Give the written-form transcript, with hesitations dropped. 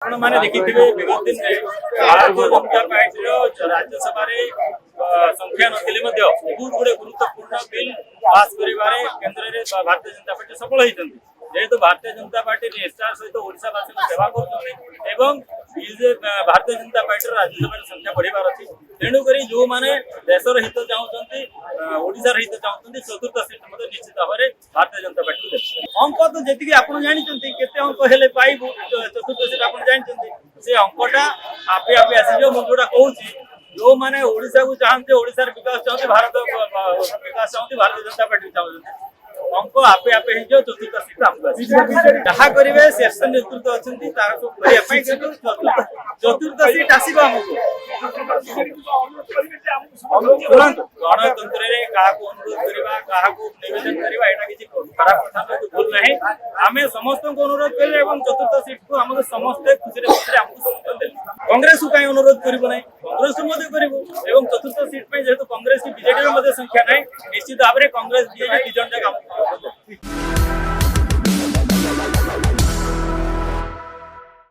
आपण मैंने देखी विगत दिन में भारतीय जनता पार्टी राज्यसभा संख्या नथिले बहुत गुड़े गुरुत्वपूर्ण बिल पास करिबारे केंद्र में भारतीय जनता पार्टी सफल होती जेहेतु भारतीय जनता पार्टी निष्ठार सहित ओडिशावासी सेवा कर भारतीय जनता पार्टी राज्यसभा संख्या बढ़िबार अच्छी तेणुक जो मैंने देशर हित चाहते ओडिशार हित चाहते चतुर्थ सीट निश्चित भाव में भारतीय जनता पार्टी अंक तो जी आप जानते केते अंक हेले पाइबू चतुर्थ सीट आप जानते से अंकटा आपे आपे आसीजो मु जोटा कहूची जो माने ओडिशा को चाहते ओडिशा विकास चाहते भारत विकास चाहते भारतीय जनता पार्टी चाहते अंक आपे आपे ही जो चतुर्थ सीट हमको जहा करिवे शीर्ष नेतृत्व अछंती तार को करिया पई चतुर्थ सीट आसीबो हमको गणतंत्र रे काहा को अनुरोध करिबा काहा को निवेदन करिबा एटा किछि खराब कथा तो भूल नाही आमे समस्त को अनुरोध करिले एवं चतुर्थ सीट को हम समस्त खुशी रे हमको समर्थन देले कांग्रेस को काई अनुरोध करिबो नाही कांग्रेस को मध्ये करिबो एवं चतुर्थ सीट पे जेहेतु कांग्रेस की बीजेडी रे मध्ये संख्या नाही निश्चित भाव रे कांग्रेस बीजेडी 2 जन काम